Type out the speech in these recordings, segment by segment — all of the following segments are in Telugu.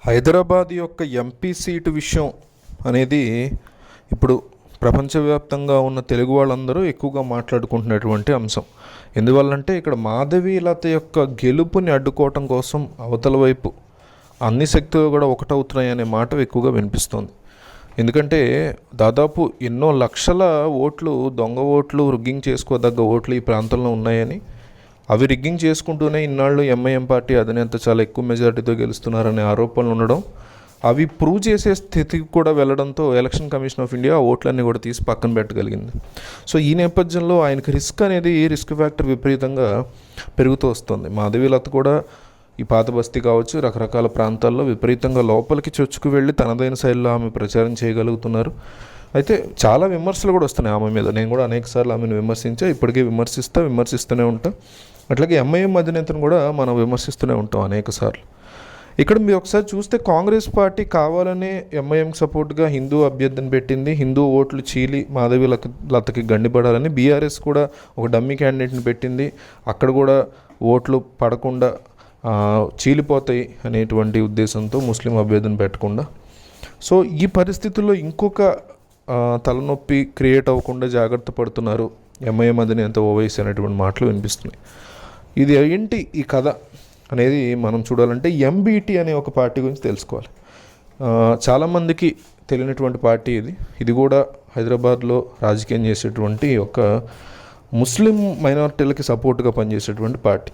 హైదరాబాద్ యొక్క ఎంపీ సీటు విషయం అనేది ఇప్పుడు ప్రపంచవ్యాప్తంగా ఉన్న తెలుగు వాళ్ళందరూ ఎక్కువగా మాట్లాడుకుంటున్నటువంటి అంశం. ఎందువల్లంటే ఇక్కడ మాధవీలత యొక్క గెలుపుని అడ్డుకోవటం కోసం అవతల వైపు అన్ని శక్తులు కూడా ఒకటవుతున్నాయనే మాట ఎక్కువగా వినిపిస్తుంది. ఎందుకంటే దాదాపు ఎన్నో లక్షల ఓట్లు, దొంగ ఓట్లు, రిగ్గింగ్ చేసుకోదగ్గ ఓట్లు ఈ ప్రాంతంలో ఉన్నాయని, అవి రిగ్గింగ్ చేసుకుంటూనే ఇన్నాళ్ళు ఎంఐఎం పార్టీ అధినేత చాలా ఎక్కువ మెజారిటీతో గెలుస్తున్నారనే ఆరోపణలు ఉండడం, అవి ప్రూవ్ చేసే స్థితికి కూడా వెళ్ళడంతో ఎలక్షన్ కమిషన్ ఆఫ్ ఇండియా ఓట్లన్నీ కూడా తీసి పక్కన పెట్టగలిగింది. సో ఈ నేపథ్యంలో ఆయనకి రిస్క్ ఫ్యాక్టర్ విపరీతంగా పెరుగుతూ వస్తుంది. మాధవీలత కూడా ఈ పాత బస్తీ కావచ్చు, రకరకాల ప్రాంతాల్లో విపరీతంగా లోపలికి చొచ్చుకు వెళ్ళి తనదైన శైలిలో ఆమె ప్రచారం చేయగలుగుతున్నారు. అయితే చాలా విమర్శలు కూడా వస్తున్నాయి ఆమె మీద. నేను కూడా అనేకసార్లు ఆమెను విమర్శించా, ఇప్పటికీ విమర్శిస్తూనే ఉంటా. అట్లాగే ఎంఐఎం అధినేతను కూడా మనం విమర్శిస్తూనే ఉంటాం అనేకసార్లు. ఇక్కడ మీరు ఒకసారి చూస్తే కాంగ్రెస్ పార్టీ కావాలనే ఎంఐఎంకి సపోర్ట్గా హిందూ అభ్యర్థిని పెట్టింది. హిందూ ఓట్లు చీలి మాధవీలతకి గండిపడాలని బీఆర్ఎస్ కూడా ఒక డమ్మీ క్యాండిడేట్ని పెట్టింది. అక్కడ కూడా ఓట్లు పడకుండా చీలిపోతాయి అనేటువంటి ఉద్దేశంతో ముస్లిం అభ్యర్థిని పెట్టకుండా. సో ఈ పరిస్థితుల్లో ఇంకొక తలనొప్పి క్రియేట్ అవ్వకుండా జాగ్రత్త పడుతున్నారు ఎంఐఎం అధినేత ఓవైసీ అనేటువంటి మాటలు వినిపిస్తున్నాయి. ఇది ఏంటి ఈ కథ అనేది మనం చూడాలంటే ఎంబీటీ అనే ఒక పార్టీ గురించి తెలుసుకోవాలి. చాలామందికి తెలియనటువంటి పార్టీ ఇది కూడా హైదరాబాద్లో రాజకీయం చేసేటువంటి ఒక ముస్లిం మైనారిటీలకి సపోర్ట్గా పనిచేసేటువంటి పార్టీ.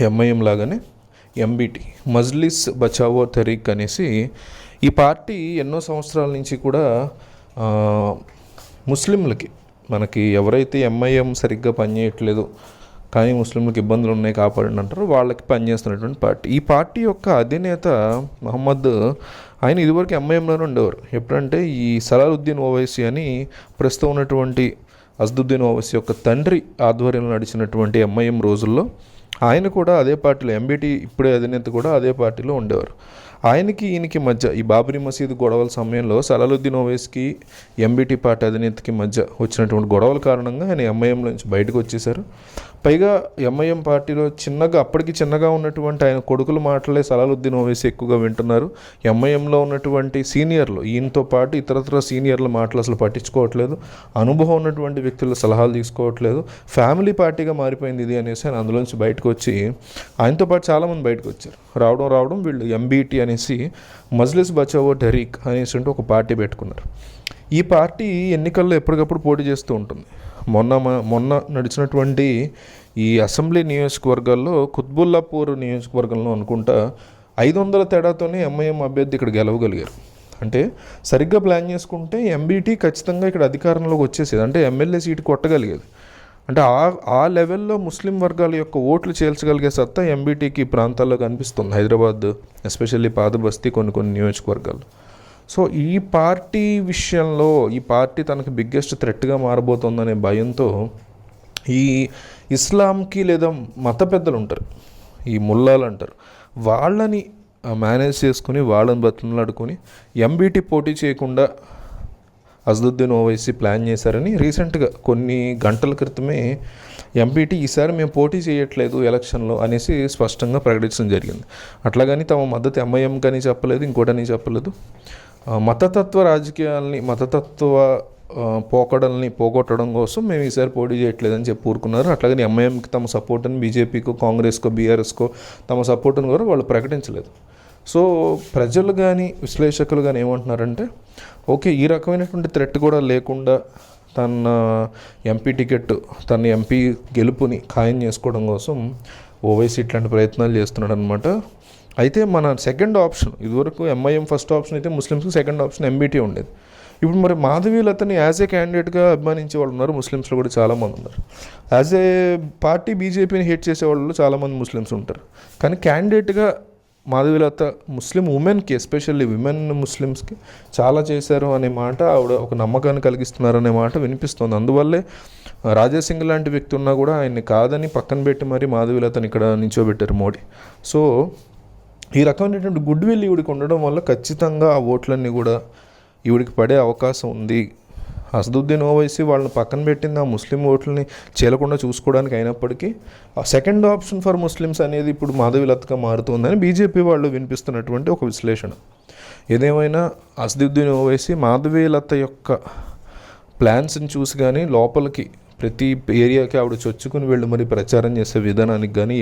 ఎంఐఎం లాగానే ఎంబీటీ, మజ్లిస్ బచావో తరీక్ అనేసి ఈ పార్టీ ఎన్నో సంవత్సరాల నుంచి కూడా ముస్లింలకి, మనకి ఎవరైతే ఎంఐఎం సరిగ్గా పనిచేయట్లేదు కానీ ముస్లింలకు ఇబ్బందులు ఉన్నాయి కాపాడండి అంటారు, వాళ్ళకి పనిచేస్తున్నటువంటి పార్టీ. ఈ పార్టీ యొక్క అధినేత మహమ్మద్, ఆయన ఇదివరకు ఎంఐఎంలోనే ఉండేవారు. ఎప్పుడంటే ఈ సలాలుద్దీన్ ఓవైసీ అని ప్రస్తుతం ఉన్నటువంటి అసదుద్దీన్ ఓవైసీ యొక్క తండ్రి ఆధ్వర్యంలో నడిచినటువంటి ఎంఐఎం రోజుల్లో ఆయన కూడా అదే పార్టీలో, ఎంబీటీ ఇప్పుడే అధినేత కూడా అదే పార్టీలో ఉండేవారు. ఈయనకి మధ్య ఈ బాబరీ మసీదు గొడవల సమయంలో సలాలుద్దీన్ ఓవైసీకి ఎంబీటీ పార్టీ అధినేతకి మధ్య వచ్చినటువంటి గొడవల కారణంగా ఆయన ఎంఐఎంలో నుంచి బయటకు వచ్చేశారు. పైగా ఎంఐఎం పార్టీలో అప్పటికి చిన్నగా ఉన్నటువంటి ఆయన కొడుకుల మాటలే సలాలుద్దీన్ ఓవైసీ ఎక్కువగా వింటున్నారు. ఎంఐఎంలో ఉన్నటువంటి సీనియర్లు, ఈయనతో పాటు ఇతరత్ర సీనియర్ల మాటలు అసలు పట్టించుకోవట్లేదు, అనుభవం ఉన్నటువంటి వ్యక్తుల సలహాలు తీసుకోవట్లేదు. ఫ్యామిలీ పార్టీగా మారిపోయింది ఇది అనేసి ఆయన అందులోంచి బయటకు వచ్చి, ఆయనతో పాటు చాలామంది బయటకు వచ్చారు. రావడం వీళ్ళు ఎంబీటీ అనేసి మజ్లిస్ బచావో తరీక్ అనేసి ఒక పార్టీ పెట్టుకున్నారు. ఈ పార్టీ ఎన్నికల్లో ఎప్పటికప్పుడు పోటీ చేస్తూ ఉంటుంది. మొన్న నడిచినటువంటి ఈ అసెంబ్లీ నియోజకవర్గాల్లో కుత్బుల్లాపూర్ నియోజకవర్గంలో అనుకుంటా 500 తేడాతోనే ఎంఐఎం అభ్యర్థి ఇక్కడ గెలవగలిగారు. అంటే సరిగ్గా ప్లాన్ చేసుకుంటే ఎంబీటీ ఖచ్చితంగా ఇక్కడ అధికారంలోకి వచ్చేసేది, అంటే ఎమ్మెల్యే సీటు కొట్టగలిగేది. అంటే ఆ లెవెల్లో ముస్లిం వర్గాల యొక్క ఓట్లు చేల్చగలిగే సత్తా ఎంబీటీకి ప్రాంతాల్లో కనిపిస్తుంది. హైదరాబాద్ ఎస్పెషల్లీ పాత బస్తీ కొన్ని నియోజకవర్గాలు. సో ఈ పార్టీ విషయంలో ఈ పార్టీ తనకు బిగ్గెస్ట్ థ్రెట్గా మారబోతోందనే భయంతో ఈ ఇస్లాంకి లేదా మత పెద్దలు ఉంటారు, ఈ ముల్లాలు అంటారు, వాళ్ళని మేనేజ్ చేసుకుని వాళ్ళని బతిమలాడుకొని ఎంబీటీ పోటీ చేయకుండా అసదుద్దీన్ ఓవైసీ ప్లాన్ చేశారని రీసెంట్గా కొన్ని గంటల క్రితమే ఎంపీటీ ఈసారి మేము పోటీ చేయట్లేదు ఎలక్షన్లో అనేసి స్పష్టంగా ప్రకటించడం జరిగింది. అట్లాగని తమ మద్దతు ఎంఐఎం కానీ చెప్పలేదు, ఇంకోటని చెప్పలేదు. మతతత్వ రాజకీయాలని, మతతత్వ పోకడల్ని పోగొట్టడం కోసం మేము ఈసారి పోటీ చేయట్లేదని చెప్పి ఊరుకున్నారు. అట్లాగని ఎంఐఎంకి తమ సపోర్ట్ని, బీజేపీకో, కాంగ్రెస్కో, బీఆర్ఎస్కో తమ సపోర్ట్ని కూడా వాళ్ళు ప్రకటించలేదు. సో ప్రజలు కానీ విశ్లేషకులు కానీ ఏమంటున్నారంటే, ఓకే, ఈ రకమైనటువంటి థ్రెట్ కూడా లేకుండా తన ఎంపీ టికెట్, తన ఎంపీ గెలుపుని ఖాయం చేసుకోవడం కోసం ఓవైసీ ఇట్లాంటి ప్రయత్నాలు చేస్తున్నాడు అనమాట. అయితే మన సెకండ్ ఆప్షన్, ఇదివరకు ఎంఐఎం ఫస్ట్ ఆప్షన్ అయితే ముస్లిమ్స్కి సెకండ్ ఆప్షన్ ఎంబీటీ ఉండేది. ఇప్పుడు మరి మాధవీలతని యాజ్ ఏ క్యాండిడేట్గా అభిమానించే వాళ్ళు ఉన్నారు, ముస్లిమ్స్లో కూడా చాలామంది ఉన్నారు. యాజ్ ఏ పార్టీ బీజేపీని హేట్ చేసే వాళ్ళు చాలామంది ముస్లిమ్స్ ఉంటారు. కానీ క్యాండిడేట్గా మాధవీలత ముస్లిం ఉమెన్కి, ఎస్పెషల్లీ విమెన్ ముస్లిమ్స్కి చాలా చేశారు అనే మాట, ఆవిడ ఒక నమ్మకాన్ని కలిగిస్తున్నారనే మాట వినిపిస్తుంది. అందువల్లే రాజాసింగ్ లాంటి వ్యక్తి ఉన్నా కూడా ఆయన్ని కాదని పక్కన పెట్టి మరి మాధవీలతని ఇక్కడ నించోబెట్టారు మోడీ. సో ఈ రకమైనటువంటి గుడ్ విల్ ఈవిడికి ఉండడం వల్ల ఖచ్చితంగా ఆ ఓట్లన్నీ కూడా ఈవిడికి పడే అవకాశం ఉంది అసదుద్దీన్ ఓవైసీ వాళ్ళని పక్కన పెట్టింది ఆ ముస్లిం ఓట్లని చీలకుండా చూసుకోవడానికి అయినప్పటికీ సెకండ్ ఆప్షన్ ఫర్ ముస్లిమ్స్ అనేది ఇప్పుడు మాధవీలతగా మారుతుందని బీజేపీ వాళ్ళు వినిపిస్తున్నటువంటి ఒక విశ్లేషణ. ఏదేమైనా అసదుద్దీన్ ఓవైసీ మాధవీలత యొక్క ప్లాన్స్ని చూసి కానీ లోపలికి ప్రతి ఏరియాకి ఆవిడ చొచ్చుకుని వెళ్ళి మరి ప్రచారం చేసే విధానానికి కానీ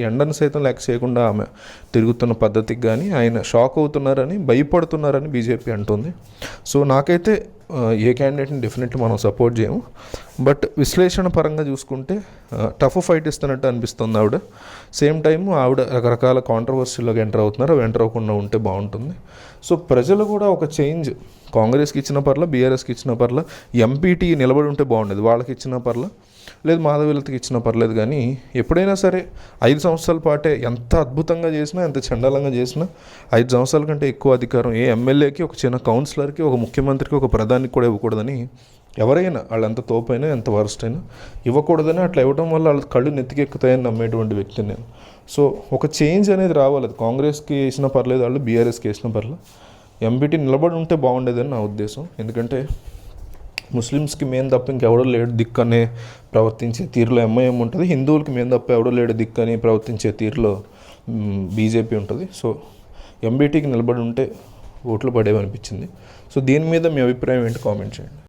ఎండను సైతం లెక్క చేయకుండా ఆమె తిరుగుతున్న పద్ధతికి కానీ ఆయన షాక్ అవుతున్నారని భయపడుతున్నారని బీజేపీ అంటుంది. సో నాకైతే ఏ క్యాండిడేట్ని డెఫినెట్లీ మనం సపోర్ట్ చేయము. బట్ విశ్లేషణ పరంగా చూసుకుంటే టఫ్ ఫైట్ ఇస్తున్నట్టు అనిపిస్తుంది ఆవిడ. సేమ్ టైం ఆవిడ రకరకాల కాంట్రవర్సీలోకి ఎంటర్ అవుతున్నారు, అవి ఎంటర్ అవ్వకుండా ఉంటే బాగుంటుంది. సో ప్రజలు కూడా ఒక చేంజ్, కాంగ్రెస్కి ఇచ్చిన పర్ల, బీఆర్ఎస్కి ఇచ్చిన పర్ల, ఎంపీటీ నిలబడి ఉంటే బాగుండేది, వాళ్ళకి ఇచ్చిన పర్ల, లేదు మాధవీలతకి ఇచ్చిన పర్లేదు. కానీ ఎప్పుడైనా సరే 5 సంవత్సరాల పాటే ఎంత అద్భుతంగా చేసినా, ఎంత చండాలంగా చేసినా 5 సంవత్సరాల కంటే ఎక్కువ అధికారం ఏ ఎమ్మెల్యేకి, ఒక చిన్న కౌన్సిలర్కి, ఒక ముఖ్యమంత్రికి, ఒక ప్రధానికి కూడా ఇవ్వకూడదని, ఎవరైనా వాళ్ళు ఎంత తోపైనా ఎంత వరస్ట్ అయినా ఇవ్వకూడదని, అట్లా ఇవ్వడం వల్ల వాళ్ళ కళ్ళు నెత్తికెక్కుతాయని నమ్మేటువంటి వ్యక్తిని నేను. సో ఒక చేంజ్ అనేది రావాలి. కాంగ్రెస్కి వేసినా పర్లేదు, వాళ్ళు బీఆర్ఎస్కి వేసినా పర్లేదు, ఎంపీటీ నిలబడి ఉంటే బాగుండేదని నా ఉద్దేశం. ఎందుకంటే ముస్లిమ్స్కి మేము తప్ప ఇంకెవడో లేడు దిక్కు అనే ప్రవర్తించే తీరులో ఎంఐఎం ఉంటుంది, హిందువులకి మేము తప్ప ఎవడో లేడు దిక్కు అని ప్రవర్తించే తీరులో బీజేపీ ఉంటుంది. సో ఎంబీటీకి నిలబడి ఉంటే ఓట్లు పడేవనిపించింది. సో దీని మీద మీ అభిప్రాయం ఏంటి, కామెంట్ చేయండి.